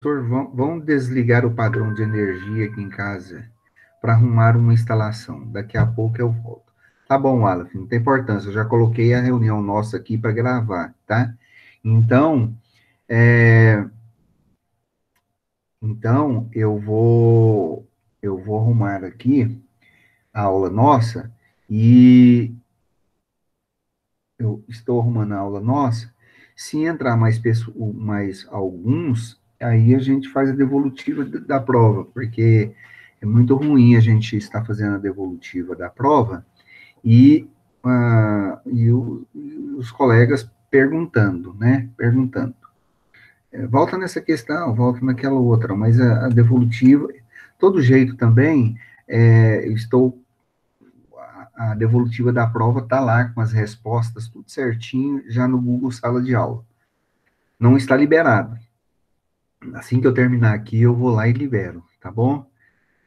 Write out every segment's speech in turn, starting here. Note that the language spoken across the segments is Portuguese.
vão desligar o padrão de energia aqui em casa para arrumar uma instalação. Daqui a pouco eu volto. Tá bom, Aleph, não tem importância. Eu já coloquei a reunião nossa aqui para gravar, tá? Então, é, então eu vou arrumar aqui a aula nossa e eu estou arrumando a aula nossa. Se entrar mais alguns, aí a gente faz a devolutiva da prova, porque é muito ruim a gente estar fazendo a devolutiva da prova e, e os colegas perguntando, né? Perguntando. Volta nessa questão, volta naquela outra, mas a devolutiva, todo jeito também, eu estou a devolutiva da prova está lá com as respostas, tudo certinho, já no Google Sala de Aula. Não está liberado. Assim que eu terminar aqui, eu vou lá e libero, tá bom?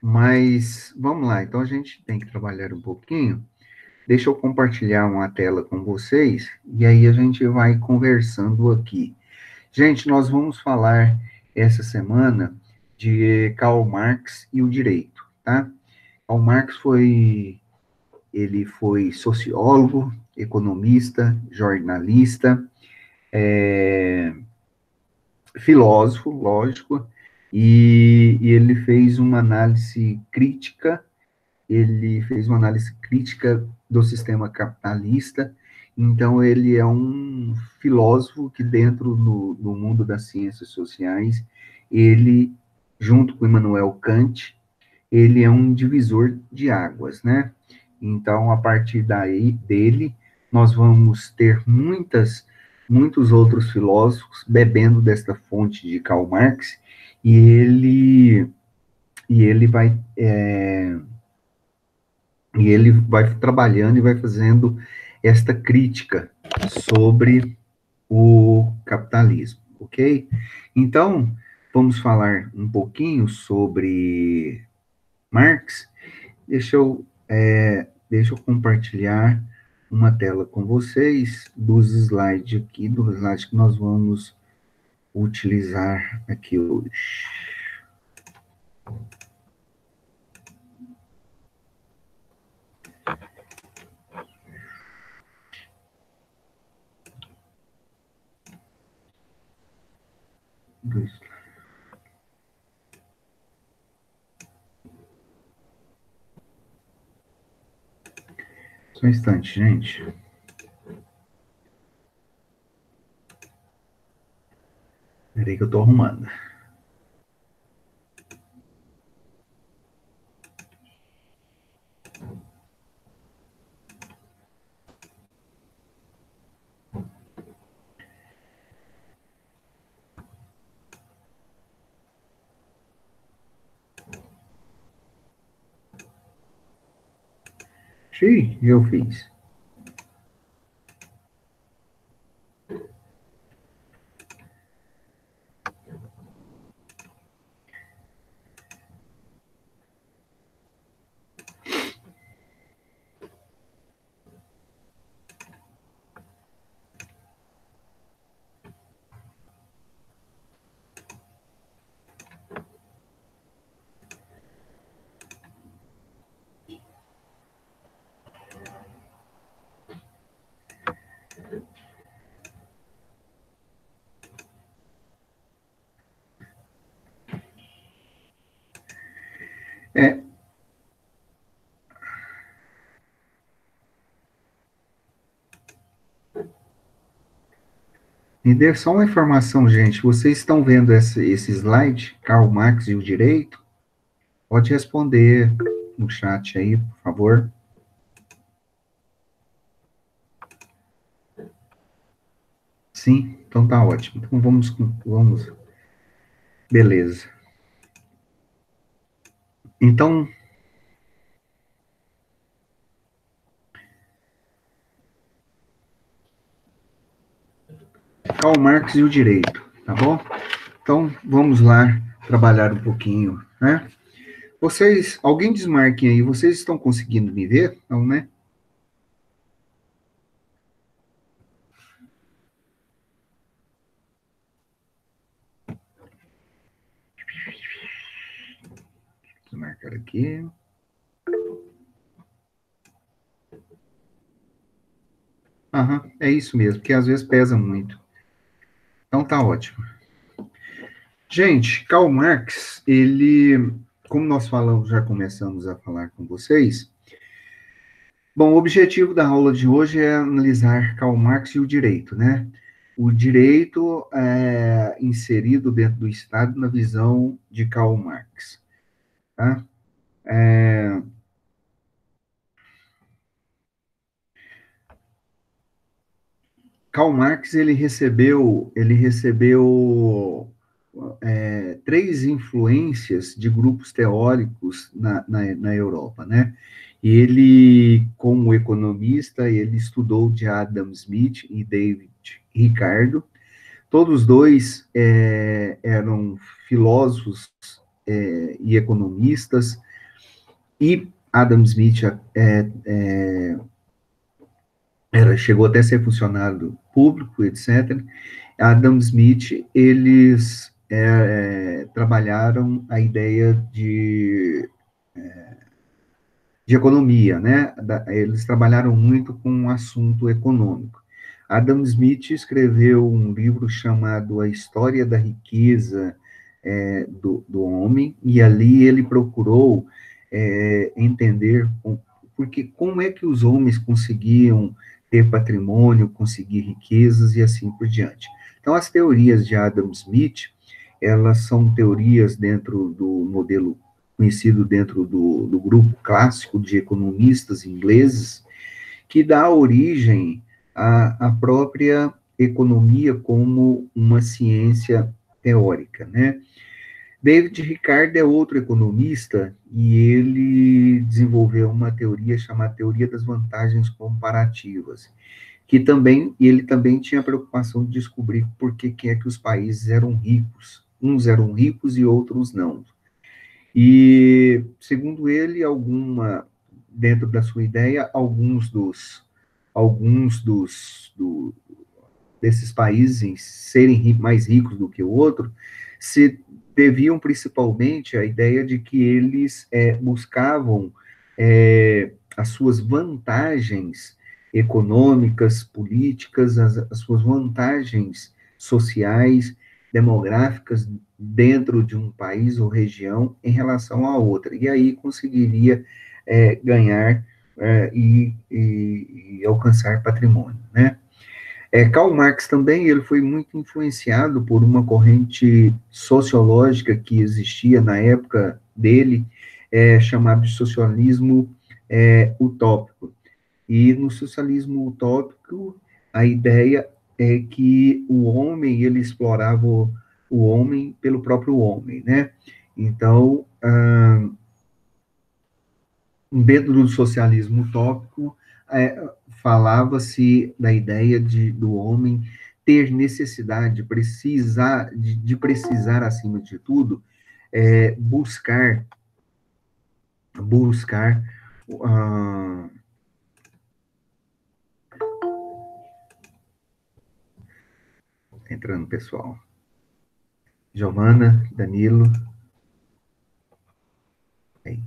Mas vamos lá, então a gente tem que trabalhar um pouquinho. Deixa eu compartilhar uma tela com vocês e aí a gente vai conversando aqui. Gente, nós vamos falar essa semana de Karl Marx e o direito, tá? Karl Marx ele foi sociólogo, economista, jornalista, filósofo, lógico, e ele fez uma análise crítica, do sistema capitalista. Então ele é um filósofo que dentro do mundo das ciências sociais, ele, junto com Immanuel Kant, ele é um divisor de águas, né? Então, a partir daí dele, nós vamos ter muitos outros filósofos bebendo desta fonte de Karl Marx, e ele vai e ele vai trabalhando e vai fazendo esta crítica sobre o capitalismo, ok? Então, vamos falar um pouquinho sobre Marx. Deixa eu compartilhar uma tela com vocês dos slides aqui, do slide que nós vamos utilizar aqui hoje. Só um instante, gente. Peraí que eu estou arrumando. Xiii, eu fiz. É, me dê só uma informação, gente. Vocês estão vendo esse slide, Karl Marx e o direito? Pode responder no chat aí, por favor. Sim, então tá ótimo. Então vamos. Beleza. Então, Karl Marx e o direito, tá bom? Então, vamos lá trabalhar um pouquinho, né? Alguém desmarquem aí, vocês estão conseguindo me ver? Não, né? Espera aqui. Aham, é isso mesmo, porque às vezes pesa muito. Então tá ótimo. Gente, Karl Marx, ele, como nós falamos, já começamos a falar com vocês. Bom, o objetivo da aula de hoje é analisar Karl Marx e o direito, né? O direito é inserido dentro do Estado na visão de Karl Marx, tá? Karl Marx, ele recebeu três influências de grupos teóricos na Europa, né? E ele, como economista, ele estudou de Adam Smith e David Ricardo. Todos dois eram filósofos e economistas, e Adam Smith chegou até a ser funcionário público, etc. Adam Smith, eles trabalharam a ideia de economia, né? Eles trabalharam muito com um assunto econômico. Adam Smith escreveu um livro chamado A História da Riqueza do Homem, e ali ele procurou entender porque como é que os homens conseguiam ter patrimônio, conseguir riquezas e assim por diante. Então, as teorias de Adam Smith, elas são teorias dentro do modelo conhecido dentro do grupo clássico de economistas ingleses, que dá origem à própria economia como uma ciência teórica, né? David Ricardo é outro economista e ele desenvolveu uma teoria chamada teoria das vantagens comparativas, que também ele também tinha a preocupação de descobrir por que é que os países eram ricos, uns eram ricos e outros não. E segundo ele, dentro da sua ideia, desses países serem mais ricos do que o outro, se deviam principalmente à ideia de que eles buscavam as suas vantagens econômicas, políticas, as suas vantagens sociais, demográficas dentro de um país ou região em relação a outra. E aí conseguiria ganhar e alcançar patrimônio, né? Karl Marx também, ele foi muito influenciado por uma corrente sociológica que existia na época dele, chamado de socialismo utópico. E no socialismo utópico, a ideia é que o homem, ele explorava o homem pelo próprio homem, né? Então, dentro do socialismo utópico, falava-se da ideia do homem ter necessidade, de precisar, acima de tudo, buscar entrando pessoal, Giovana, Danilo, aí.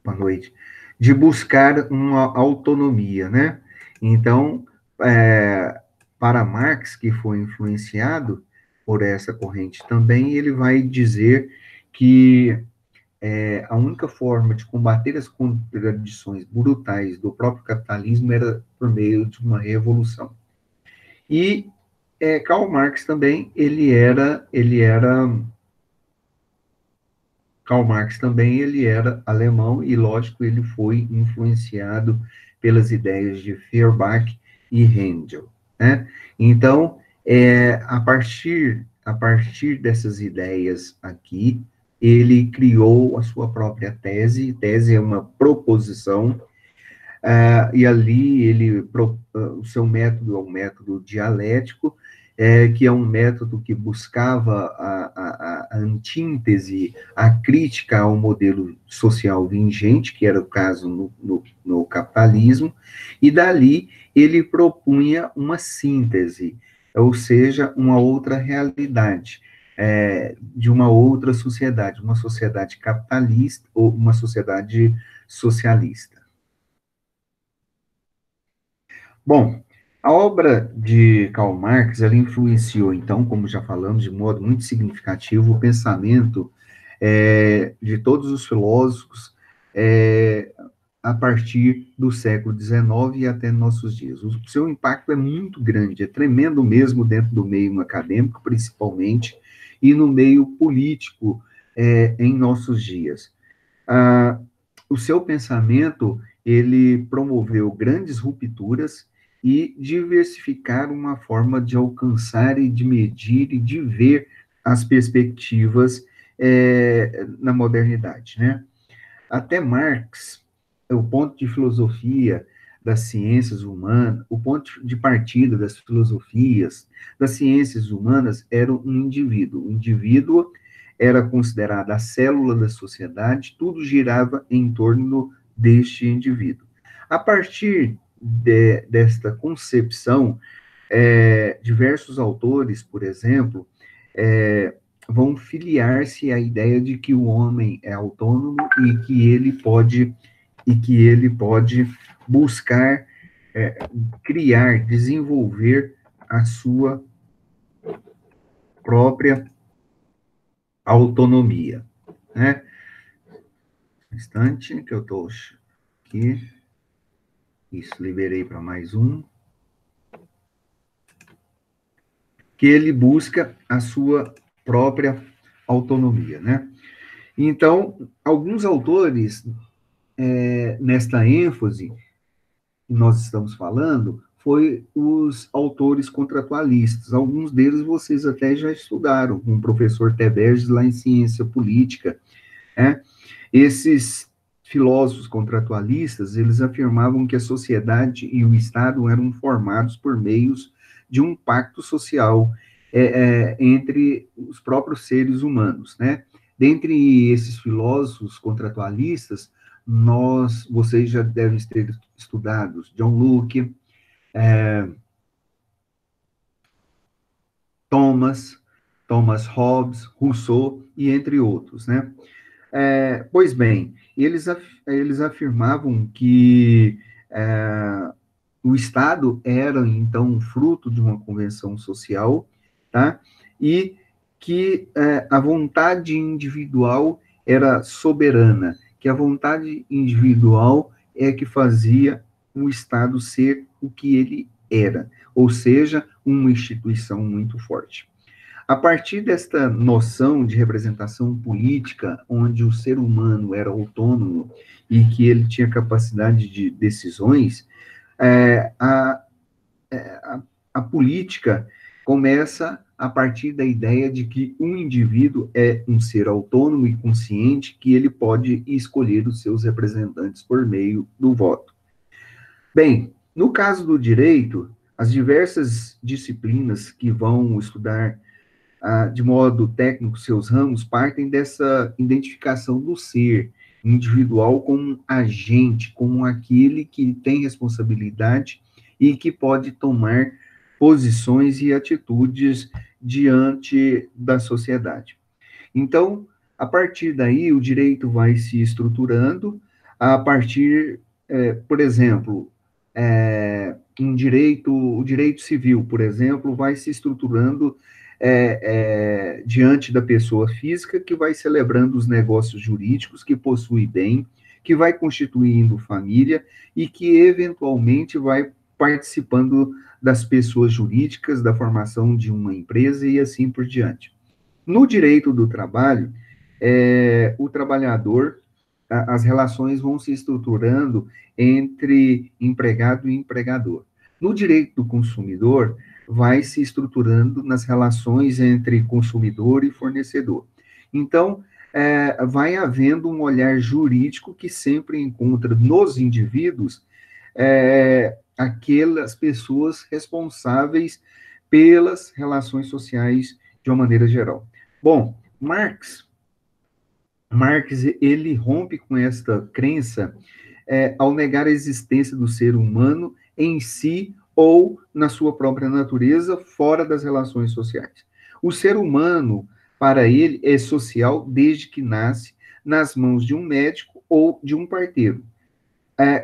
Boa noite, de buscar uma autonomia, né? Então, para Marx, que foi influenciado por essa corrente também, ele vai dizer que a única forma de combater as contradições brutais do próprio capitalismo era por meio de uma revolução. E Karl Marx também, Karl Marx também, ele era alemão e, lógico, ele foi influenciado pelas ideias de Feuerbach e Hegel, né? Então, a partir dessas ideias aqui, ele criou a sua própria tese. Tese é uma proposição, e ali o seu método é um método dialético, que é um método que buscava a antítese, a crítica ao modelo social vigente, que era o caso no capitalismo, e dali ele propunha uma síntese, ou seja, uma outra realidade. de uma outra sociedade, uma sociedade capitalista ou uma sociedade socialista. Bom, a obra de Karl Marx, ela influenciou, então, como já falamos, de modo muito significativo, o pensamento de todos os filósofos é, a partir do século XIX e até nossos dias. O seu impacto é muito grande, é tremendo mesmo dentro do meio acadêmico, principalmente, e no meio político em nossos dias. Ah, o seu pensamento, ele promoveu grandes rupturas e diversificar uma forma de alcançar e de medir e de ver as perspectivas na modernidade, né? Até Marx, o ponto de filosofia das ciências humanas, o ponto de partida das filosofias das ciências humanas era um indivíduo. O indivíduo era considerado a célula da sociedade, tudo girava em torno deste indivíduo. A partir desta concepção, diversos autores, por exemplo, vão filiar-se à ideia de que o homem é autônomo e que ele pode buscar criar, desenvolver a sua própria autonomia, né? Um instante que eu estou aqui. Isso, liberei para mais um. Que ele busca a sua própria autonomia, né? Então, alguns autores, nesta ênfase que nós estamos falando, foi os autores contratualistas. Alguns deles vocês até já estudaram, com o professor Teberges lá em Ciência Política, né? Esses filósofos contratualistas, eles afirmavam que a sociedade e o Estado eram formados por meios de um pacto social entre os próprios seres humanos, né? Dentre esses filósofos contratualistas, vocês já devem ter estudado John Locke, Thomas Hobbes, Rousseau e entre outros, né? Pois bem, eles afirmavam que o Estado era, então, fruto de uma convenção social, tá? E que a vontade individual era soberana, que a vontade individual é que fazia o Estado ser o que ele era, ou seja, uma instituição muito forte. A partir desta noção de representação política, onde o ser humano era autônomo e que ele tinha capacidade de decisões, é, a, a política começa a partir da ideia de que um indivíduo é um ser autônomo e consciente que ele pode escolher os seus representantes por meio do voto. Bem, no caso do direito, as diversas disciplinas que vão estudar de modo técnico seus ramos partem dessa identificação do ser individual como um agente, como aquele que tem responsabilidade e que pode tomar posições e atitudes diante da sociedade. Então, a partir daí, o direito vai se estruturando a partir, por exemplo, o direito civil, por exemplo, vai se estruturando diante da pessoa física que vai celebrando os negócios jurídicos, que possui bem, que vai constituindo família e que eventualmente vai participando das pessoas jurídicas, da formação de uma empresa e assim por diante. No direito do trabalho, o trabalhador, as relações vão se estruturando entre empregado e empregador. No direito do consumidor, vai se estruturando nas relações entre consumidor e fornecedor. Então, vai havendo um olhar jurídico que sempre encontra nos indivíduos aquelas pessoas responsáveis pelas relações sociais de uma maneira geral. Bom, Marx, ele rompe com esta crença ao negar a existência do ser humano em si ou na sua própria natureza, fora das relações sociais. O ser humano, para ele, é social desde que nasce nas mãos de um médico ou de um parteiro.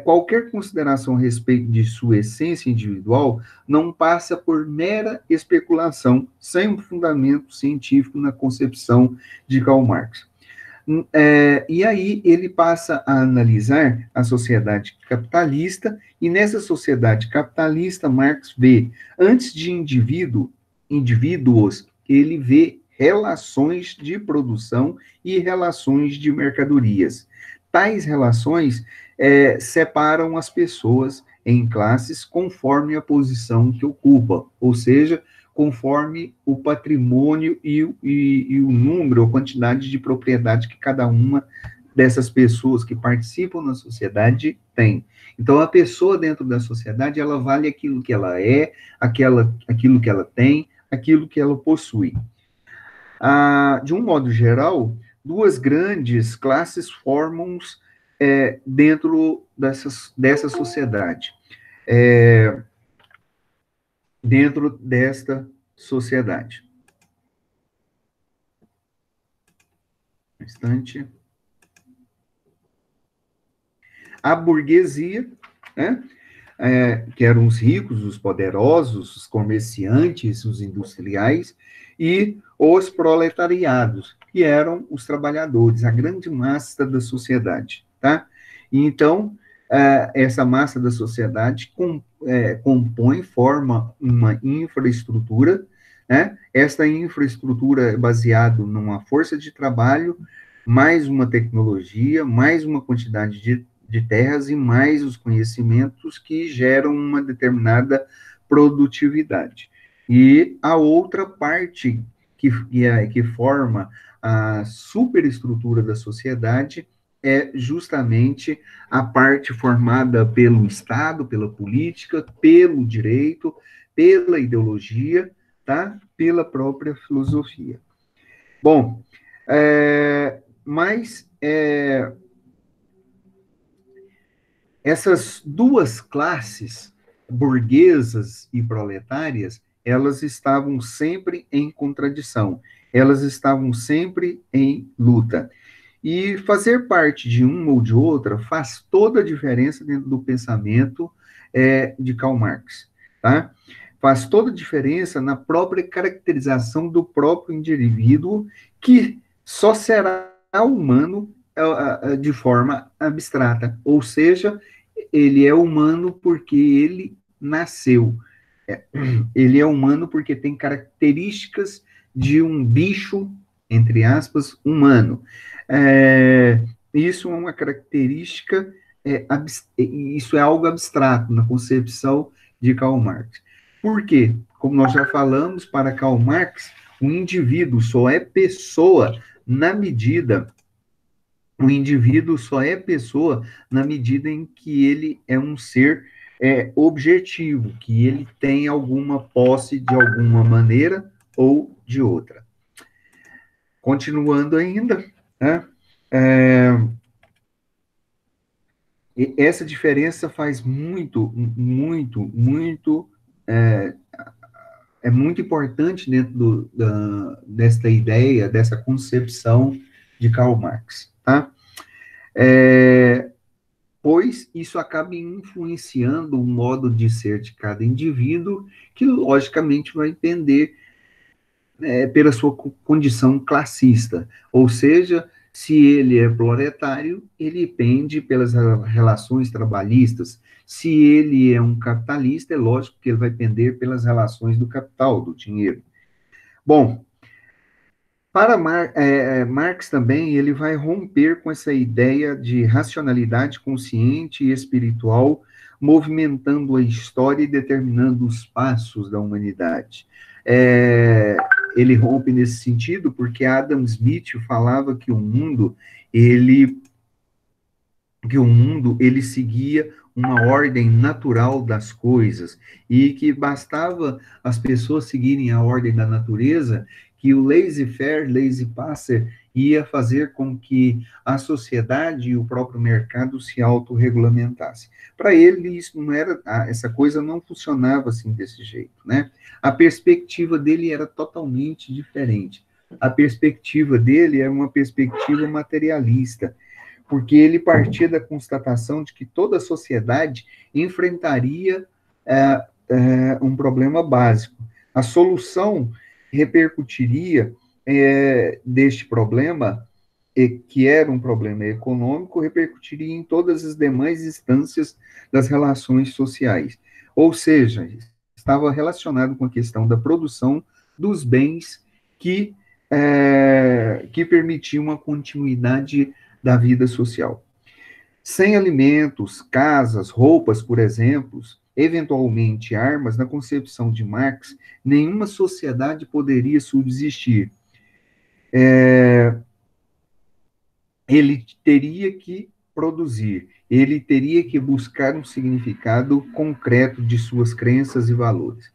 Qualquer consideração a respeito de sua essência individual não passa por mera especulação, sem um fundamento científico na concepção de Karl Marx. E aí ele passa a analisar a sociedade capitalista, e nessa sociedade capitalista, Marx vê, antes de indivíduos, ele vê relações de produção e relações de mercadorias. Tais relações separam as pessoas em classes conforme a posição que ocupa, ou seja, conforme o patrimônio e o número, a quantidade de propriedade que cada uma dessas pessoas que participam na sociedade tem. Então, a pessoa dentro da sociedade, ela vale aquilo que ela é, aquilo que ela tem, aquilo que ela possui. De um modo geral, duas grandes classes formam dentro dessa sociedade. Dentro desta sociedade. Um instante. A burguesia, né, que eram os ricos, os poderosos, os comerciantes, os industriais, e os proletariados, que eram os trabalhadores, a grande massa da sociedade, tá? E então, essa massa da sociedade forma uma infraestrutura, né? Esta infraestrutura é baseada numa força de trabalho, mais uma tecnologia, mais uma quantidade de terras e mais os conhecimentos que geram uma determinada produtividade. E a outra parte que forma a superestrutura da sociedade é justamente a parte formada pelo Estado, pela política, pelo direito, pela ideologia, tá? Pela própria filosofia. Bom, essas duas classes, burguesas e proletárias, elas estavam sempre em contradição, elas estavam sempre em luta. E fazer parte de uma ou de outra faz toda a diferença dentro do pensamento de Karl Marx, tá? Faz toda a diferença na própria caracterização do próprio indivíduo, que só será humano de forma abstrata, ou seja, ele é humano porque ele nasceu. Ele é humano porque tem características de um bicho, entre aspas, humano. Isso é uma característica, isso é algo abstrato na concepção de Karl Marx. Por quê? Como nós já falamos, para Karl Marx, o indivíduo só é pessoa na medida o indivíduo só é pessoa na medida em que ele é um ser objetivo, que ele tem alguma posse de alguma maneira ou de outra. Continuando ainda, né? Essa diferença faz muito muito importante dentro desta ideia, dessa concepção de Karl Marx, tá? Pois isso acaba influenciando o modo de ser de cada indivíduo, que logicamente vai entender pela sua condição classista, ou seja, se ele é proletário, ele pende pelas relações trabalhistas, se ele é um capitalista, é lógico que ele vai pender pelas relações do capital, do dinheiro. Bom, para Marx também, ele vai romper com essa ideia de racionalidade consciente e espiritual, movimentando a história e determinando os passos da humanidade. Ele rompe nesse sentido porque Adam Smith falava que o mundo, ele seguia uma ordem natural das coisas, e que bastava as pessoas seguirem a ordem da natureza, que o laissez-faire, laissez-passer, ia fazer com que a sociedade e o próprio mercado se autorregulamentassem. Para ele, isso não era, essa coisa não funcionava assim desse jeito, né? A perspectiva dele era totalmente diferente. a perspectiva dele era uma perspectiva materialista, porque ele partia da constatação de que toda a sociedade enfrentaria um problema básico. A solução repercutiria deste problema, que era um problema econômico, repercutiria em todas as demais instâncias das relações sociais. Ou seja, estava relacionado com a questão da produção dos bens que permitiam uma continuidade da vida social. Sem alimentos, casas, roupas, por exemplo, eventualmente armas, na concepção de Marx, nenhuma sociedade poderia subsistir. Ele teria que produzir, ele teria que buscar um significado concreto de suas crenças e valores.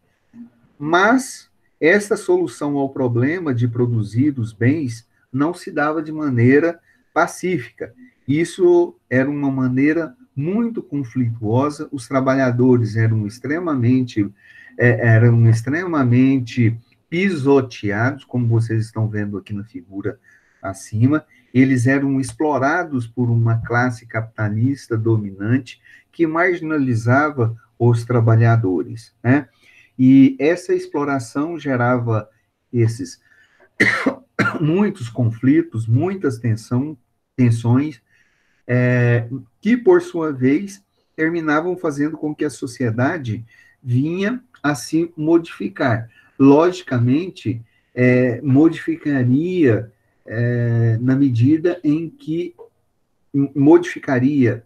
Mas essa solução ao problema de produzir os bens não se dava de maneira pacífica. Isso era uma maneira muito conflituosa, os trabalhadores eram extremamente pisoteados, como vocês estão vendo aqui na figura acima, eles eram explorados por uma classe capitalista dominante que marginalizava os trabalhadores, né? E essa exploração gerava esses muitos conflitos, muitas tensões, que, por sua vez, terminavam fazendo com que a sociedade vinha a se modificar. Logicamente, modificaria na medida em que modificaria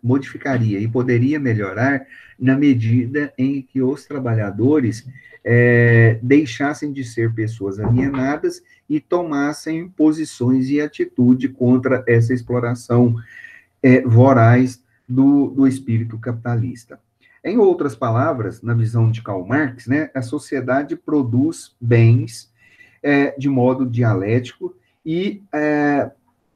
e poderia melhorar na medida em que os trabalhadores deixassem de ser pessoas alienadas e tomassem posições e atitude contra essa exploração voraz do espírito capitalista. Em outras palavras, na visão de Karl Marx, né, a sociedade produz bens de modo dialético e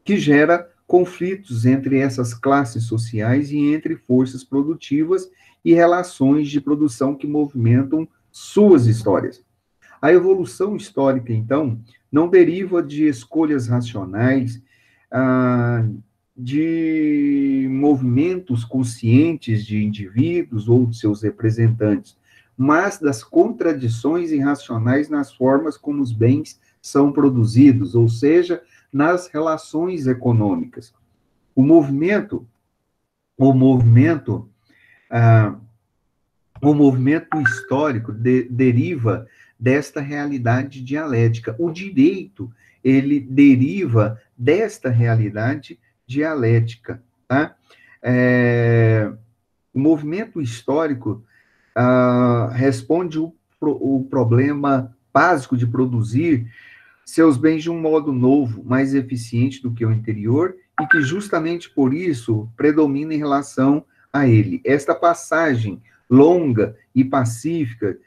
que gera conflitos entre essas classes sociais e entre forças produtivas e relações de produção que movimentam suas histórias. A evolução histórica, então, não deriva de escolhas racionais, de movimentos conscientes de indivíduos ou de seus representantes, mas das contradições irracionais nas formas como os bens são produzidos, ou seja, nas relações econômicas. O movimento histórico deriva desta realidade dialética. O direito, ele deriva desta realidade dialética, tá? O movimento histórico responde o problema básico de produzir seus bens de um modo novo, mais eficiente do que o anterior, e que justamente por isso predomina em relação a ele. Esta passagem longa e pacífica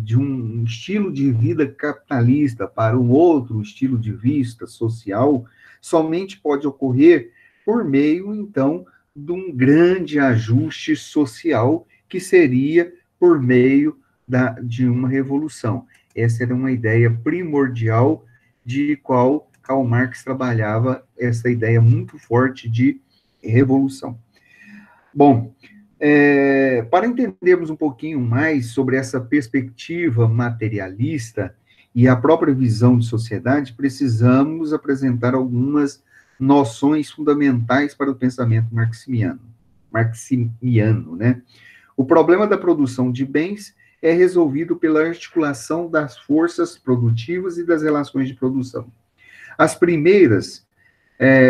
de um estilo de vida capitalista para um outro estilo de vista social, somente pode ocorrer por meio, então, de um grande ajuste social, que seria por meio de uma revolução. Essa era uma ideia primordial de qual Karl Marx trabalhava, essa ideia muito forte de revolução. Bom, para entendermos um pouquinho mais sobre essa perspectiva materialista e a própria visão de sociedade, precisamos apresentar algumas noções fundamentais para o pensamento marximiano, né? O problema da produção de bens é resolvido pela articulação das forças produtivas e das relações de produção. As primeiras,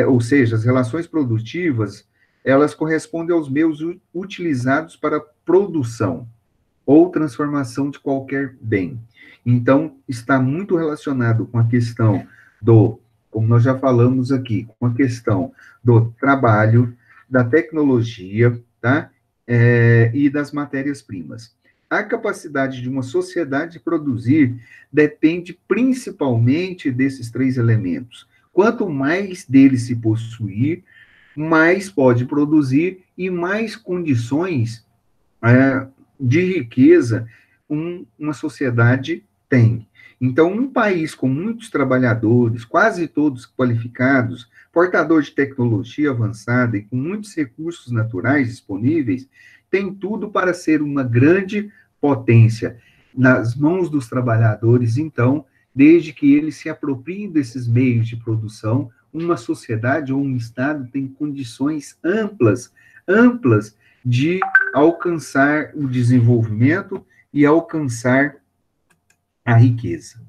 ou seja, as relações produtivas, elas correspondem aos meios utilizados para produção ou transformação de qualquer bem. Então, está muito relacionado com a questão como nós já falamos aqui, com a questão do trabalho, da tecnologia, tá? E das matérias-primas. A capacidade de uma sociedade de produzir depende principalmente desses três elementos. Quanto mais deles se possuir, mais pode produzir e mais condições de riqueza uma sociedade tem. Então, um país com muitos trabalhadores, quase todos qualificados, portador de tecnologia avançada e com muitos recursos naturais disponíveis, tem tudo para ser uma grande potência nas mãos dos trabalhadores, então, desde que eles se apropriem desses meios de produção, uma sociedade ou um Estado tem condições amplas de alcançar o desenvolvimento e alcançar a riqueza.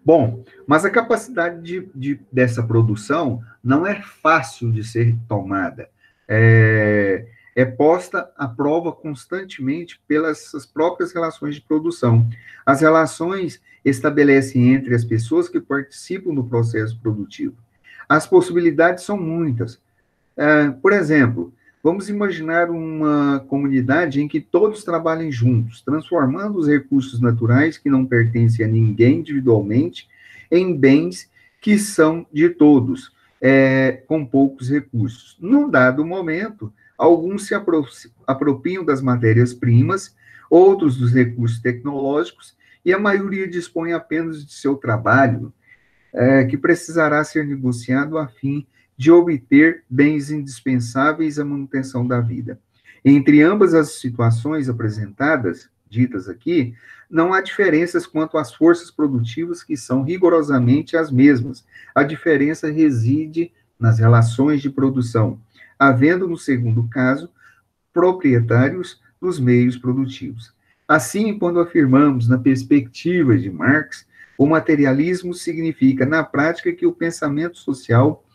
Bom, mas a capacidade dessa produção não é fácil de ser tomada. É posta à prova constantemente pelas suas próprias relações de produção. As relações estabelecem entre as pessoas que participam do processo produtivo. As possibilidades são muitas. Por exemplo, vamos imaginar uma comunidade em que todos trabalhem juntos, transformando os recursos naturais que não pertencem a ninguém individualmente em bens que são de todos, com poucos recursos. Num dado momento, alguns se apropriam das matérias-primas, outros dos recursos tecnológicos, e a maioria dispõe apenas de seu trabalho, que precisará ser negociado a fim de obter bens indispensáveis à manutenção da vida. Entre ambas as situações apresentadas, ditas aqui, não há diferenças quanto às forças produtivas que são rigorosamente as mesmas. A diferença reside nas relações de produção, havendo, no segundo caso, proprietários dos meios produtivos. Assim, quando afirmamos, na perspectiva de Marx, o materialismo significa, na prática, que o pensamento social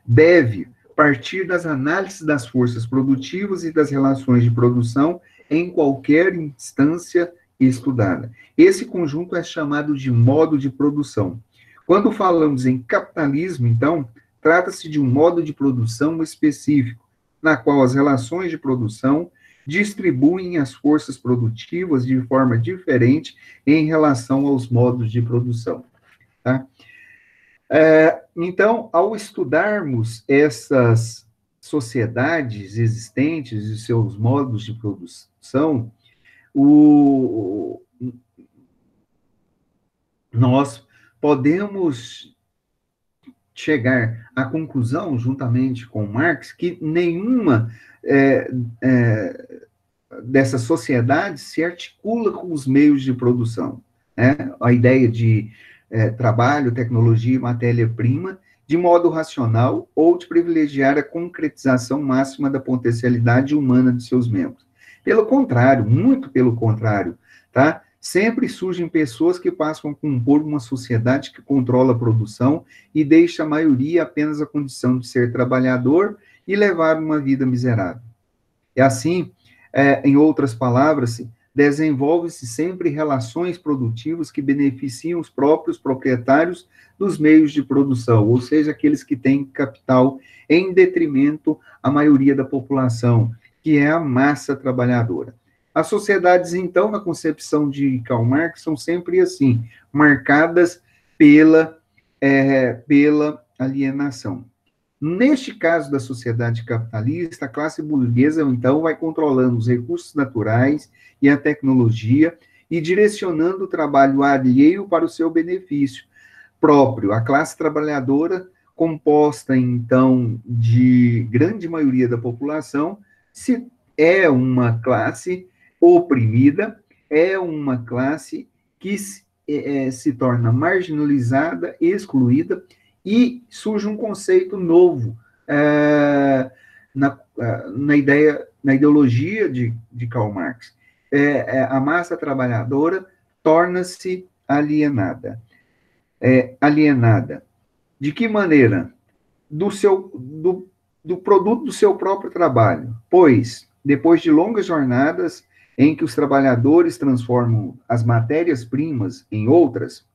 deve partir das análises das forças produtivas e das relações de produção em qualquer instância estudada. Esse conjunto é chamado de modo de produção. Quando falamos em capitalismo, então, trata-se de um modo de produção específico, na qual as relações de produção distribuem as forças produtivas de forma diferente em relação aos modos de produção. Tá? Então, ao estudarmos essas sociedades existentes e seus modos de produção, nós podemos chegar à conclusão, juntamente com Marx, que nenhuma dessas sociedades se articula com os meios de produção. Né? A ideia de trabalho, tecnologia e matéria-prima de modo racional ou de privilegiar a concretização máxima da potencialidade humana de seus membros. Pelo contrário, muito pelo contrário, tá? Sempre surgem pessoas que passam a compor uma sociedade que controla a produção e deixa a maioria apenas a condição de ser trabalhador e levar uma vida miserável. E assim, em outras palavras, desenvolve-se sempre relações produtivas que beneficiam os próprios proprietários dos meios de produção, ou seja, aqueles que têm capital, em detrimento à maioria da população, que é a massa trabalhadora. As sociedades, então, na concepção de Karl Marx, são sempre assim, marcadas pela alienação. Neste caso da sociedade capitalista, a classe burguesa, então, vai controlando os recursos naturais e a tecnologia e direcionando o trabalho alheio para o seu benefício próprio. A classe trabalhadora, composta, então, de grande maioria da população, é uma classe oprimida, é uma classe que se torna marginalizada, excluída, e surge um conceito novo na ideologia de Karl Marx. A massa trabalhadora torna-se alienada. Alienada. De que maneira? Do produto do seu próprio trabalho. Pois, depois de longas jornadas em que os trabalhadores transformam as matérias-primas em outras,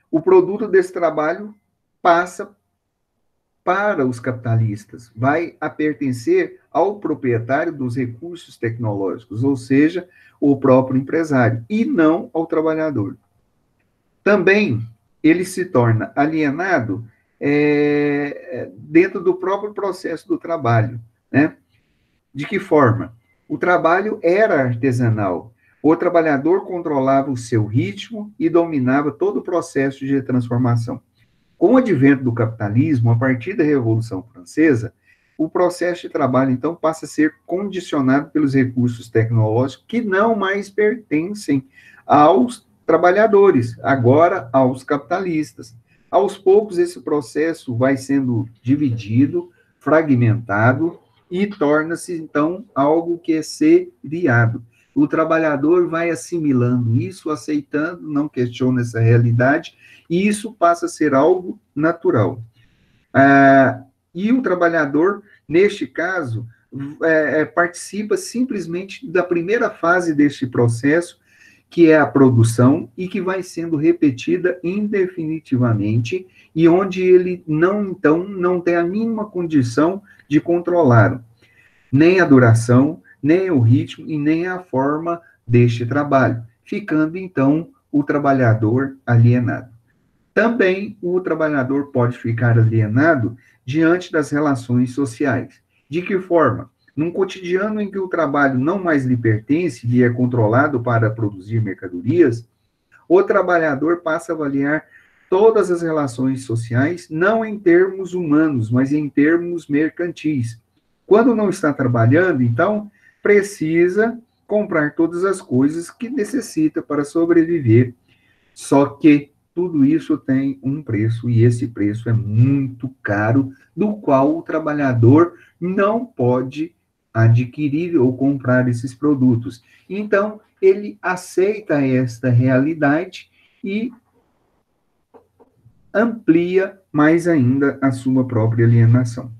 o produto desse trabalho passa para os capitalistas, vai a pertencer ao proprietário dos recursos tecnológicos, ou seja, o próprio empresário, e não ao trabalhador. Também ele se torna alienado dentro do próprio processo do trabalho, né? De que forma? O trabalho era artesanal. O trabalhador controlava o seu ritmo e dominava todo o processo de transformação. Com o advento do capitalismo, a partir da Revolução Francesa, o processo de trabalho, então, passa a ser condicionado pelos recursos tecnológicos que não mais pertencem aos trabalhadores, agora aos capitalistas. Aos poucos, esse processo vai sendo dividido, fragmentado e torna-se, então, algo que é seriado. O trabalhador vai assimilando isso, aceitando, não questiona essa realidade, e isso passa a ser algo natural. E o trabalhador, neste caso, participa simplesmente da primeira fase deste processo, que é a produção, e que vai sendo repetida indefinitivamente, e onde ele não, então, não tem a mínima condição de controlar nem a duração, nem o ritmo e nem a forma deste trabalho, ficando, então, o trabalhador alienado. Também o trabalhador pode ficar alienado diante das relações sociais. De que forma? Num cotidiano em que o trabalho não mais lhe pertence e é controlado para produzir mercadorias, o trabalhador passa a avaliar todas as relações sociais, não em termos humanos, mas em termos mercantis. Quando não está trabalhando, então, precisa comprar todas as coisas que necessita para sobreviver. Só que tudo isso tem um preço, e esse preço é muito caro, do qual o trabalhador não pode adquirir ou comprar esses produtos. Então, ele aceita esta realidade e amplia mais ainda a sua própria alienação.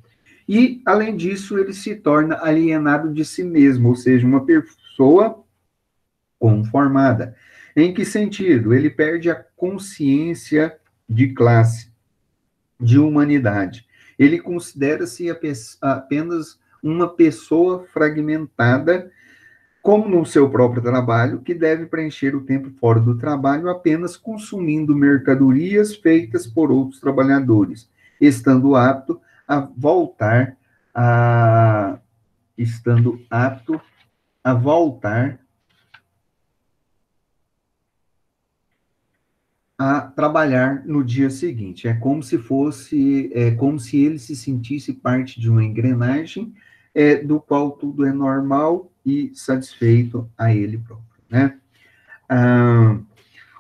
E, além disso, ele se torna alienado de si mesmo, ou seja, uma pessoa conformada. Em que sentido? Ele perde a consciência de classe, de humanidade. Ele considera-se apenas uma pessoa fragmentada, como no seu próprio trabalho, que deve preencher o tempo fora do trabalho apenas consumindo mercadorias feitas por outros trabalhadores, estando apto a voltar a estando apto a voltar a trabalhar no dia seguinte. É como se ele se sentisse parte de uma engrenagem, do qual tudo é normal e satisfeito a ele próprio, né?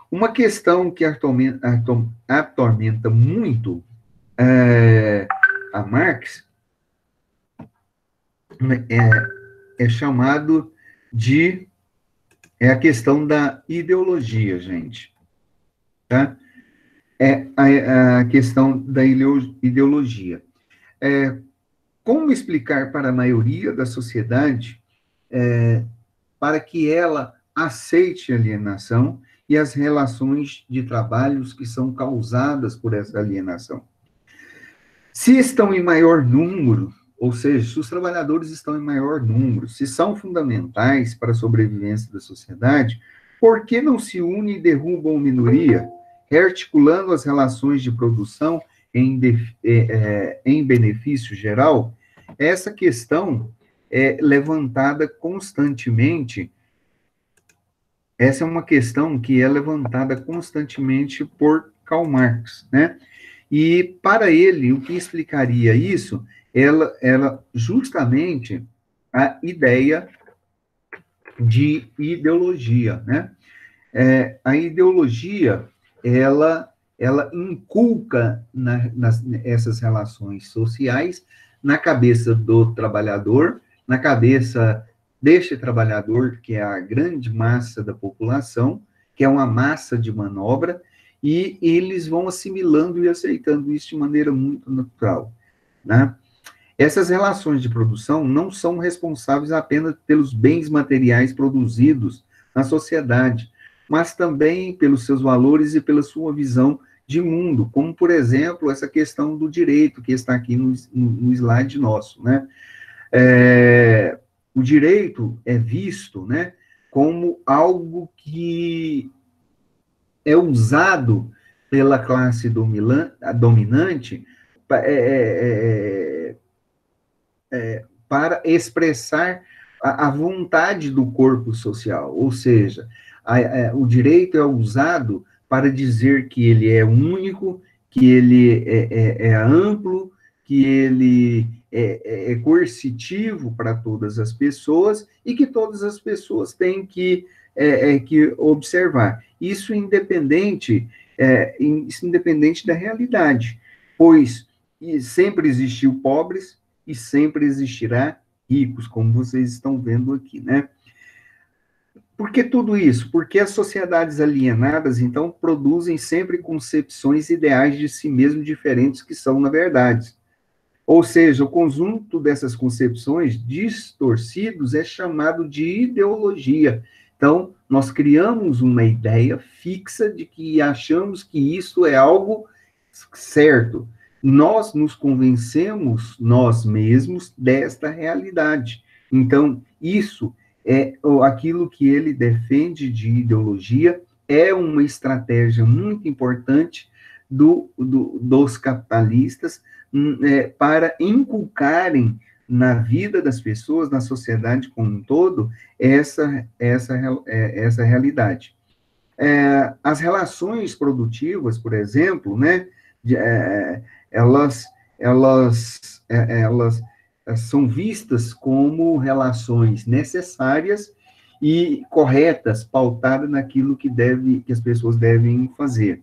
Uma questão que atormenta muito a Marx é chamado de a questão da ideologia, gente. Tá? É a questão da ideologia. Como explicar para a maioria da sociedade para que ela aceite a alienação e as relações de trabalhos que são causadas por essa alienação? Se estão em maior número, ou seja, se os trabalhadores estão em maior número, se são fundamentais para a sobrevivência da sociedade, por que não se unem e derrubam a minoria, rearticulando as relações de produção em benefício geral? Essa questão é levantada constantemente, essa é uma questão que é levantada constantemente por Karl Marx, né? E, para ele, o que explicaria isso era justamente a ideia de ideologia, né? A ideologia, ela inculca essas relações sociais na cabeça do trabalhador, na cabeça deste trabalhador, que é a grande massa da população, que é uma massa de manobra, e eles vão assimilando e aceitando isso de maneira muito natural, né? Essas relações de produção não são responsáveis apenas pelos bens materiais produzidos na sociedade, mas também pelos seus valores e pela sua visão de mundo, como, por exemplo, essa questão do direito, que está aqui no slide nosso, né? O direito é visto, né, como algo que é usado pela classe dominante para expressar a vontade do corpo social, ou seja, o direito é usado para dizer que ele é único, que ele é amplo, que ele é coercitivo para todas as pessoas e que todas as pessoas têm que observar. Isso independente da realidade, pois sempre existiu pobres e sempre existirá ricos, como vocês estão vendo aqui, né? Por que tudo isso? Porque as sociedades alienadas, então, produzem sempre concepções ideais de si mesmo diferentes que são, na verdade. Ou seja, o conjunto dessas concepções distorcidos é chamado de ideologia. Então, nós criamos uma ideia fixa de que achamos que isso é algo certo. Nós nos convencemos, nós mesmos, desta realidade. Então, isso é aquilo que ele defende de ideologia, é uma estratégia muito importante dos capitalistas para inculcarem na vida das pessoas, na sociedade como um todo, essa realidade. As relações produtivas, por exemplo, né, elas, elas são vistas como relações necessárias e corretas, pautadas naquilo que as pessoas devem fazer.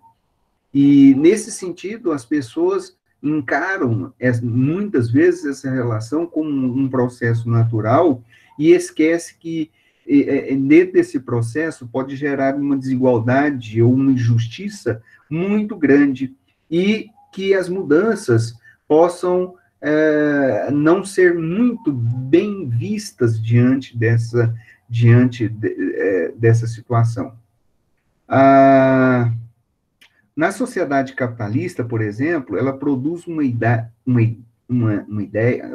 E, nesse sentido, as pessoas encaram, muitas vezes, essa relação como um processo natural e esquece que, dentro desse processo, pode gerar uma desigualdade ou uma injustiça muito grande e que as mudanças possam não ser muito bem vistas dessa situação. Na sociedade capitalista, por exemplo, ela produz uma ideia,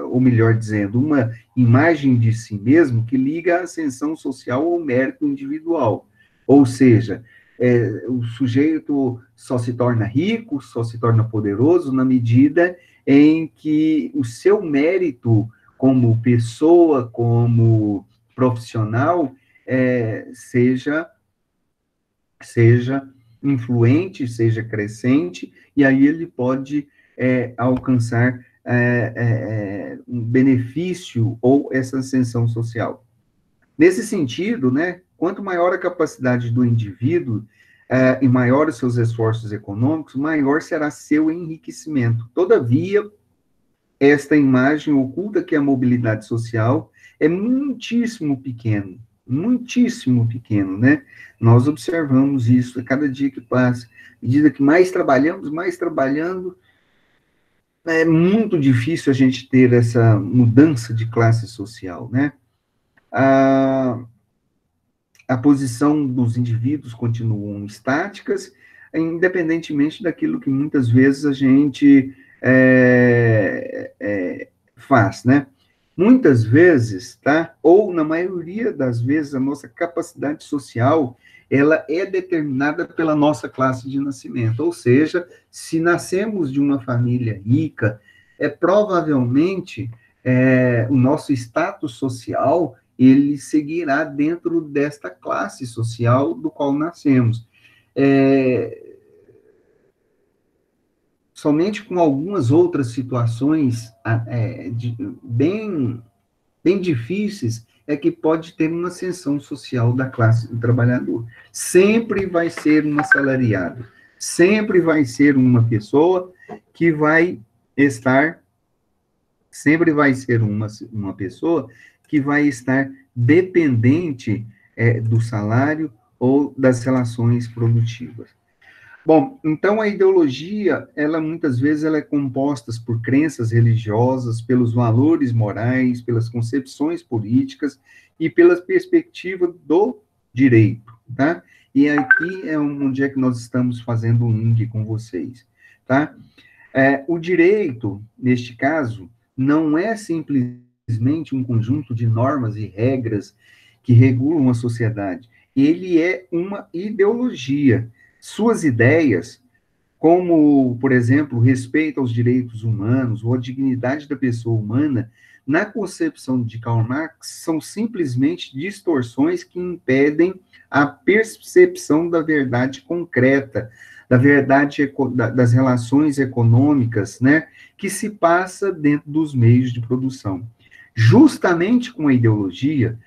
ou melhor dizendo, uma imagem de si mesmo que liga a ascensão social ao mérito individual. Ou seja, o sujeito só se torna rico, só se torna poderoso na medida em que o seu mérito como pessoa, como profissional, seja influente, seja crescente, e aí ele pode alcançar um benefício ou essa ascensão social. Nesse sentido, né, quanto maior a capacidade do indivíduo e maior os seus esforços econômicos, maior será seu enriquecimento. Todavia, esta imagem oculta que a mobilidade social é muitíssimo pequeno, né? Nós observamos isso a cada dia que passa. À medida que mais trabalhando, é muito difícil a gente ter essa mudança de classe social, né? A posição dos indivíduos continuam estáticas, independentemente daquilo que muitas vezes a gente faz, né? Muitas vezes, tá? Ou na maioria das vezes, a nossa capacidade social, ela é determinada pela nossa classe de nascimento. Ou seja, se nascemos de uma família rica, provavelmente o nosso status social, ele seguirá dentro desta classe social do qual nascemos. Somente com algumas outras situações bem difíceis é que pode ter uma ascensão social da classe do trabalhador. Sempre vai ser um assalariado, sempre vai ser uma pessoa que vai estar, sempre vai ser uma pessoa que vai estar dependente do salário ou das relações produtivas. Bom, então a ideologia, ela muitas vezes ela é composta por crenças religiosas, pelos valores morais, pelas concepções políticas e pela perspectiva do direito, tá? E aqui é onde é que nós estamos fazendo um link com vocês, tá? O direito, neste caso, não é simplesmente um conjunto de normas e regras que regulam a sociedade. Ele é uma ideologia. Suas ideias, como, por exemplo, o respeito aos direitos humanos ou a dignidade da pessoa humana, na concepção de Karl Marx, são simplesmente distorções que impedem a percepção da verdade concreta, da verdade das relações econômicas, né, que se passa dentro dos meios de produção. Justamente com a ideologia,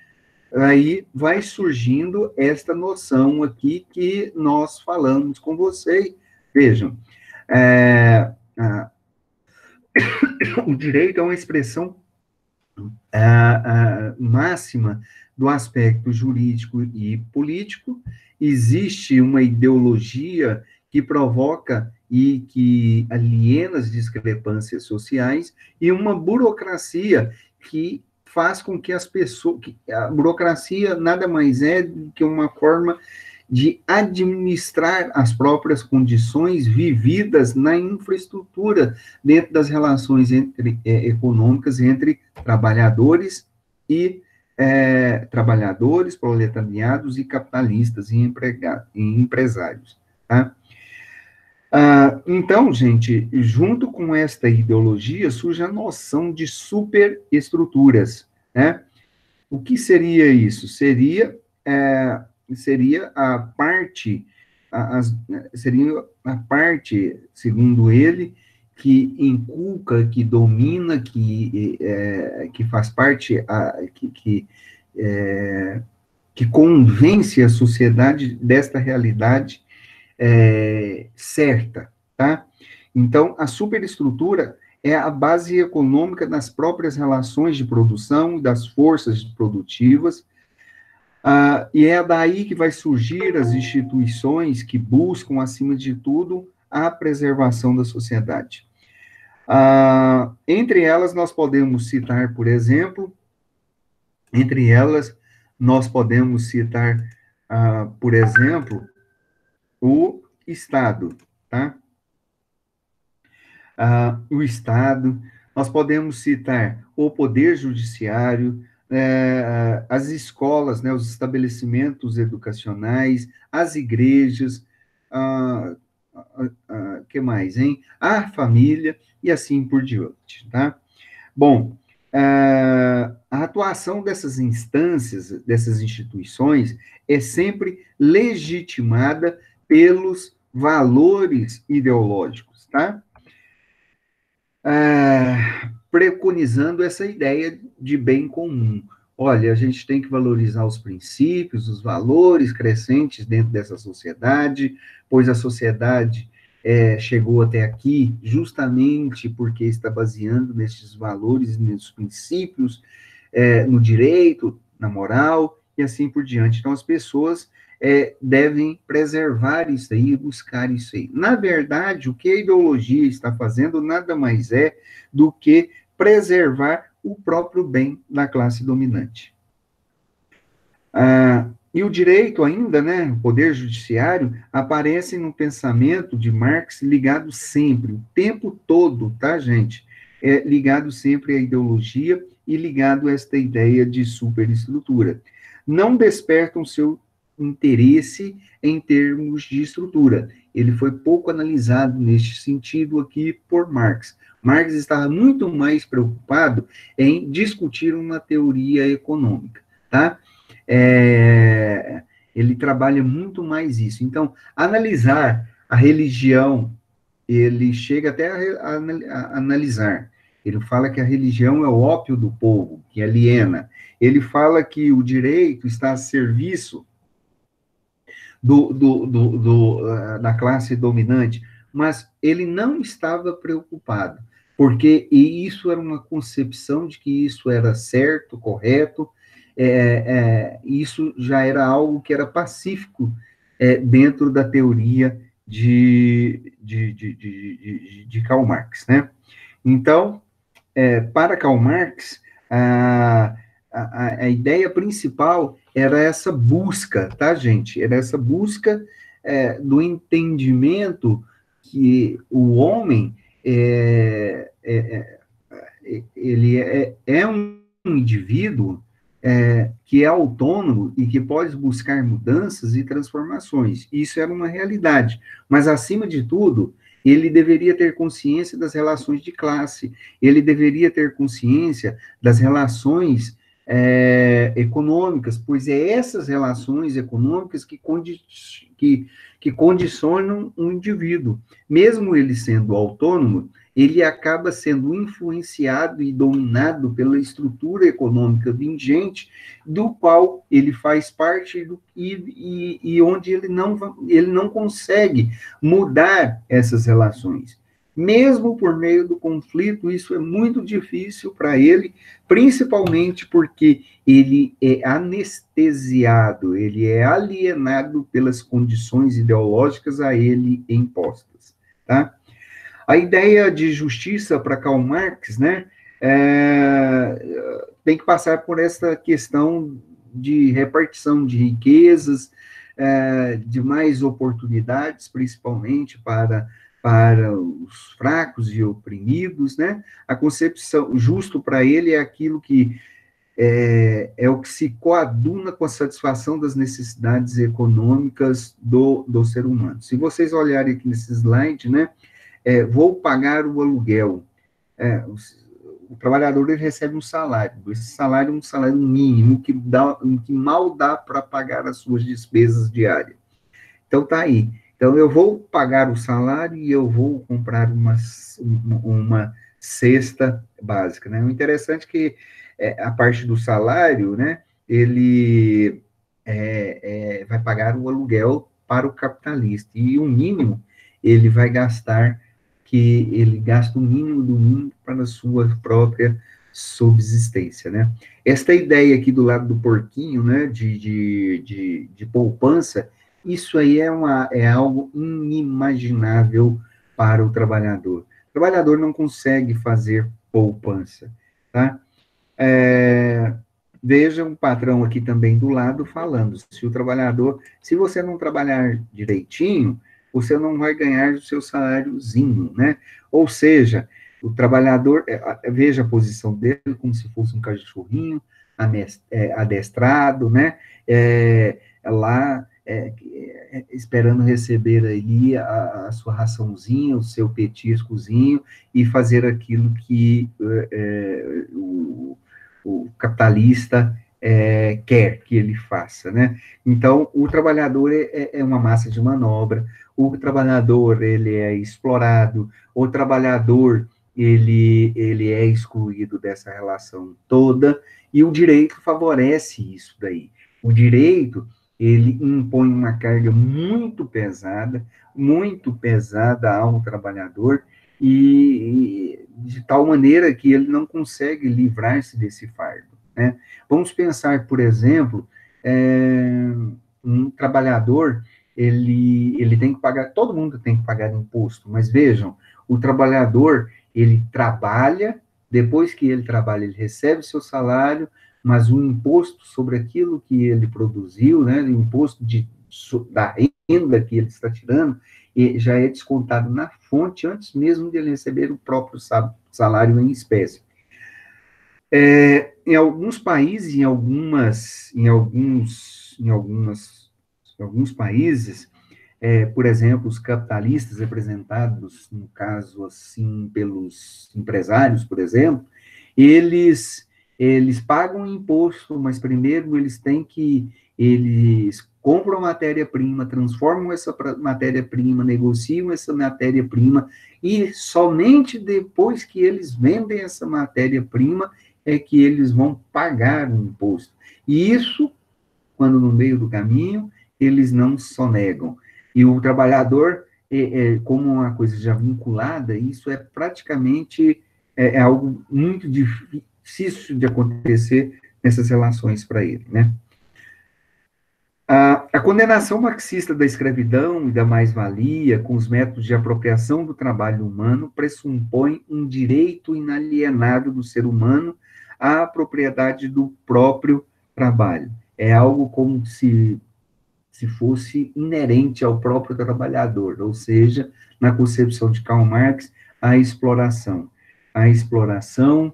aí vai surgindo esta noção aqui que nós falamos com vocês. Vejam, é, o direito é uma expressão máxima do aspecto jurídico e político. Existe uma ideologia que provoca e que aliena as discrepâncias sociais, e uma burocracia que faz com que as pessoas... A burocracia nada mais é do que uma forma de administrar as próprias condições vividas na infraestrutura dentro das relações econômicas entre trabalhadores e trabalhadores, proletariados e capitalistas e empresários. Tá? Então, gente, junto com esta ideologia surge a noção de superestruturas, né? O que seria isso? Seria a parte, seria a parte, segundo ele, que inculca, que domina, que faz parte, que convence a sociedade desta realidade certa, tá? Então, a superestrutura é a base econômica das próprias relações de produção, das forças produtivas, e é daí que vai surgir as instituições que buscam, acima de tudo, a preservação da sociedade. Entre elas, nós podemos citar, por exemplo, por exemplo, o Estado, tá? O Estado, nós podemos citar o Poder Judiciário, as escolas, né, os estabelecimentos educacionais, as igrejas, que mais, hein? A família, e assim por diante, tá? Bom, a atuação dessas instâncias, dessas instituições, é sempre legitimada pelos valores ideológicos, tá? Preconizando essa ideia de bem comum. Olha, a gente tem que valorizar os princípios, os valores crescentes dentro dessa sociedade, pois a sociedade chegou até aqui justamente porque está baseando nesses valores, nesses princípios, no direito, na moral, e assim por diante. Então, as pessoas devem preservar isso aí, buscar isso aí. Na verdade, o que a ideologia está fazendo nada mais é do que preservar o próprio bem da classe dominante. E o direito ainda, né, o poder judiciário, aparece no pensamento de Marx ligado sempre, o tempo todo, tá, gente? Ligado sempre à ideologia e ligado a esta ideia de superestrutura. Não despertam seu interesse em termos de estrutura. Ele foi pouco analisado neste sentido aqui por Marx. Marx estava muito mais preocupado em discutir uma teoria econômica, tá? Ele trabalha muito mais isso. Então, analisar a religião, ele chega até a analisar. Ele fala que a religião é o ópio do povo, que aliena. Ele fala que o direito está a serviço da classe dominante, mas ele não estava preocupado, porque isso era uma concepção de que isso era certo, correto, isso já era algo que era pacífico dentro da teoria de Karl Marx, né? Então, para Karl Marx, a ideia principal era essa busca, tá, gente? Era essa busca do entendimento que o homem ele é um indivíduo que é autônomo e que pode buscar mudanças e transformações. Isso era uma realidade. Mas, acima de tudo, ele deveria ter consciência das relações de classe, ele deveria ter consciência das relações econômicas, pois é essas relações econômicas que condicionam um indivíduo. Mesmo ele sendo autônomo, ele acaba sendo influenciado e dominado pela estrutura econômica vigente, do qual ele faz parte e onde ele não consegue mudar essas relações. Mesmo por meio do conflito, isso é muito difícil para ele, principalmente porque ele é anestesiado, ele é alienado pelas condições ideológicas a ele impostas, tá? A ideia de justiça para Karl Marx, né, tem que passar por essa questão de repartição de riquezas, de mais oportunidades, principalmente para os fracos e oprimidos, né? A concepção justo para ele é aquilo que é o que se coaduna com a satisfação das necessidades econômicas do ser humano. Se vocês olharem aqui nesse slide, né, vou pagar o aluguel. O trabalhador ele recebe um salário. Esse salário é um salário mínimo que mal dá para pagar as suas despesas diárias. Então, tá aí. Então, eu vou pagar o salário e eu vou comprar uma cesta básica, né? O interessante é que a parte do salário, né, ele vai pagar o aluguel para o capitalista. E o mínimo, ele vai gastar, que ele gasta o mínimo do mínimo para a sua própria subsistência, né? Esta ideia aqui do lado do porquinho, né, de poupança, isso aí é algo inimaginável para o trabalhador. O trabalhador não consegue fazer poupança, tá? Veja um patrão aqui também do lado falando, se você não trabalhar direitinho, você não vai ganhar o seu saláriozinho, né? Ou seja, o trabalhador, veja a posição dele como se fosse um cachorrinho adestrado, né? Lá, esperando receber ali a sua raçãozinha, o seu petiscozinho, e fazer aquilo que o capitalista quer que ele faça, né? Então, o trabalhador é uma massa de manobra, o trabalhador, ele é explorado, o trabalhador, ele é excluído dessa relação toda, e o direito favorece isso daí. O direito, ele impõe uma carga muito pesada ao trabalhador, e de tal maneira que ele não consegue livrar-se desse fardo, né? Vamos pensar, por exemplo, um trabalhador, ele tem que pagar, todo mundo tem que pagar imposto, mas vejam, o trabalhador, ele trabalha, depois que ele trabalha, ele recebe seu salário, mas o imposto sobre aquilo que ele produziu, né, o imposto da renda que ele está tirando, já é descontado na fonte antes mesmo de ele receber o próprio salário em espécie. Em alguns países, em alguns países, por exemplo, os capitalistas representados, no caso, assim, pelos empresários, por exemplo, eles pagam imposto, mas primeiro eles compram a matéria-prima, transformam essa matéria-prima, negociam essa matéria-prima, e somente depois que eles vendem essa matéria-prima é que eles vão pagar o imposto. E isso, quando no meio do caminho, eles não sonegam. E o trabalhador, como uma coisa já vinculada, isso é praticamente algo muito difícil de acontecer nessas relações para ele, né? A condenação marxista da escravidão e da mais-valia, com os métodos de apropriação do trabalho humano, pressupõe um direito inalienável do ser humano à propriedade do próprio trabalho. É algo como se fosse inerente ao próprio trabalhador, ou seja, na concepção de Karl Marx, a exploração. A exploração,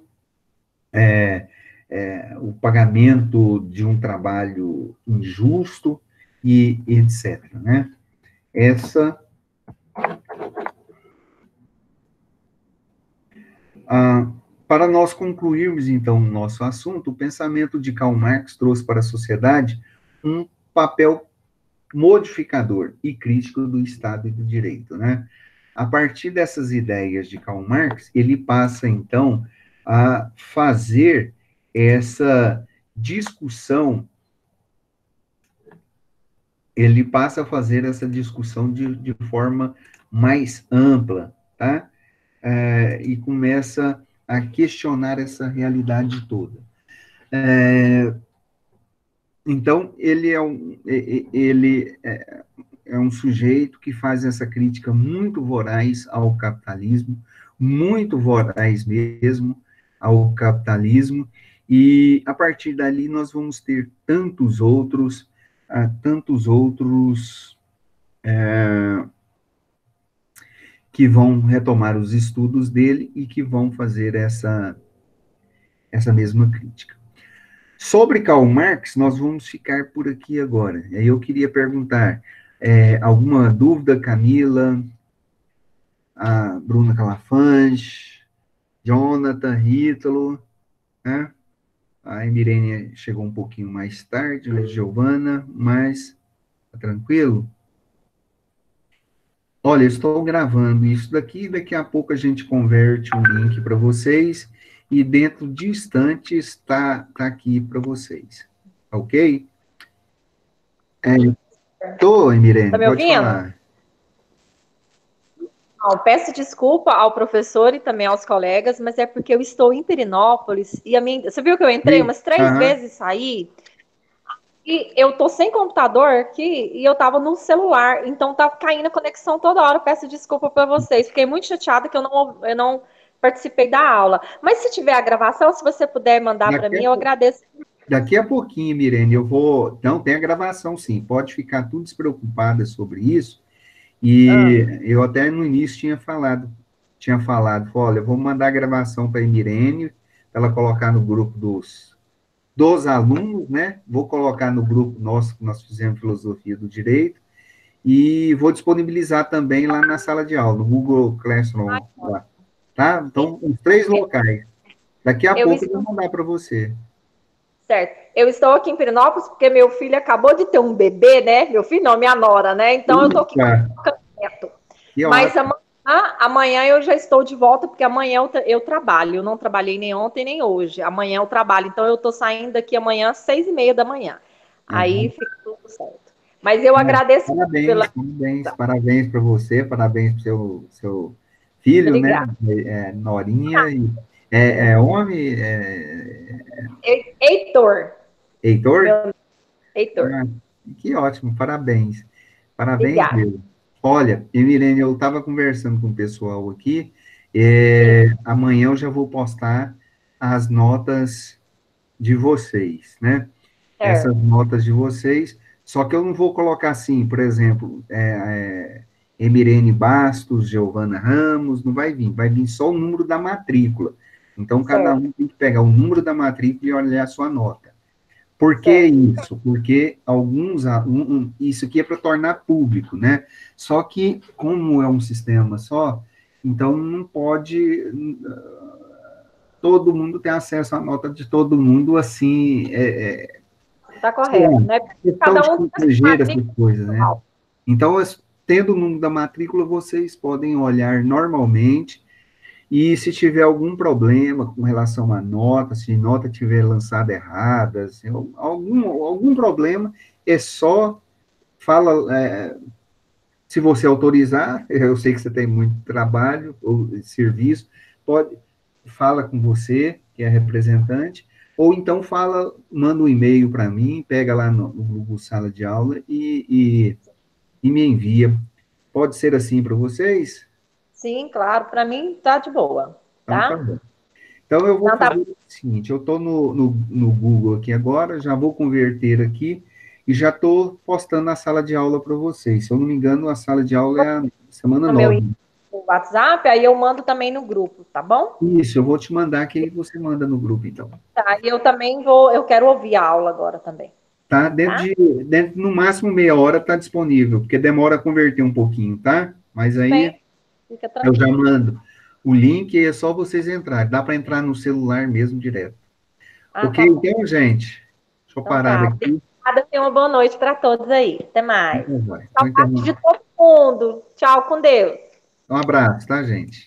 o pagamento de um trabalho injusto e etc., né? Essa Ah, para nós concluirmos, então, o nosso assunto, o pensamento de Karl Marx trouxe para a sociedade um papel modificador e crítico do Estado e do direito, né? A partir dessas ideias de Karl Marx, ele passa, então, a fazer essa discussão, ele passa a fazer essa discussão de forma mais ampla, tá? E começa a questionar essa realidade toda. Então, ele é um sujeito que faz essa crítica muito voraz ao capitalismo, muito voraz mesmo ao capitalismo, e a partir dali nós vamos ter tantos outros que vão retomar os estudos dele e que vão fazer essa mesma crítica. Sobre Karl Marx, nós vamos ficar por aqui agora. Eu queria perguntar, alguma dúvida, Camila, a Bruna Calafange, Jonathan, Ítalo, né? A Emirene chegou um pouquinho mais tarde, a Giovana, mas tá tranquilo? Olha, eu estou gravando isso daqui a pouco a gente converte o link para vocês, e dentro de instantes tá aqui para vocês, ok? Tô, Tá Emirene, me pode ouvindo? falar. Não, peço desculpa ao professor e também aos colegas, mas é porque eu estou em Pirinópolis e você viu que eu entrei Sim, umas três aham, vezes e saí e eu tô sem computador aqui e eu tava no celular, então tá caindo a conexão toda hora. Peço desculpa para vocês. Fiquei muito chateada que eu não participei da aula. Mas se tiver a gravação, se você puder mandar para daqui mim, a, eu agradeço. daqui a pouquinho, Emirene, eu vou... Não, tem a gravação, sim, pode ficar tudo despreocupada sobre isso, Ah, e eu até no início tinha falado, olha, eu vou mandar a gravação para a Emirene, para ela colocar no grupo dos alunos, né? Vou colocar no grupo nosso, que nós fizemos Filosofia do Direito, e vou disponibilizar também lá na sala de aula, no Google Classroom, lá, tá? Então, os três locais. Daqui a eu pouco eu vou estou mandar para você. certo. Eu estou aqui em Pirinópolis porque meu filho acabou de ter um bebê, né? Meu filho não, minha nora, né? Então eu estou aqui Tá, neto. que Mas ótimo. amanhã eu já estou de volta, porque amanhã eu trabalho. Eu não trabalhei nem ontem nem hoje. Amanhã eu trabalho. Então eu estou saindo daqui amanhã às 6:30 da manhã. Aí Aham. fica tudo certo. Mas eu agradeço Parabéns, pela. parabéns, parabéns para você, parabéns para o seu filho, né? Obrigada. Norinha, é homem, Heitor. Heitor? Meu Heitor. Ah, que ótimo, parabéns, parabéns Obrigada. mesmo. Olha, Emirene, eu estava conversando com o pessoal aqui, Sim, amanhã eu já vou postar as notas de vocês, né? Essas certo. notas de vocês, só que eu não vou colocar assim, por exemplo, Emirene Bastos, Giovana Ramos, não vai vir só o número da matrícula. Então, cada Certo. um tem que pegar o número da matrícula e olhar a sua nota. Por que Certo. isso? Porque isso aqui é para tornar público, né? Só que, como é um sistema só, então não pode todo mundo ter acesso à nota de todo mundo, assim, Tá sei lá, correto, né? questão Cada de um tem a sua estrangeira, essas matrícula coisas, né? individual. Então, tendo o número da matrícula, vocês podem olhar normalmente, e se tiver algum problema com relação à nota, se a nota tiver lançada errada, se algum problema, é só fala, se você autorizar, eu sei que você tem muito trabalho ou serviço, fala com você, que é representante, ou então manda um e-mail para mim, pega lá no Google Sala de Aula e me envia. Pode ser assim para vocês? Sim, claro, para mim tá de boa, Então tá tá? bom. Então eu vou Então fazer tá. o seguinte, eu estou no Google aqui agora, já vou converter aqui e já estou postando na sala de aula para vocês. Se eu não me engano, a sala de aula é a semana No meu 9. WhatsApp, aí eu mando também no grupo, tá bom? Isso, eu vou te mandar, que aí você manda no grupo, então. Tá, e eu também vou, eu quero ouvir a aula agora também, Tá? tá? No máximo meia hora tá disponível, porque demora a converter um pouquinho, tá? Mas Tudo aí bem, fica eu já tranquilo. mando. O link é só vocês entrarem. Dá para entrar no celular mesmo direto. Ah, Ok, tá bom. então, gente. Deixa eu Então parar tá. aqui. Obrigada, tenha uma boa noite para todos aí. Até mais. Então, vai. Então, Saudade de todo mundo. Tchau, com Deus. um abraço, tá, gente?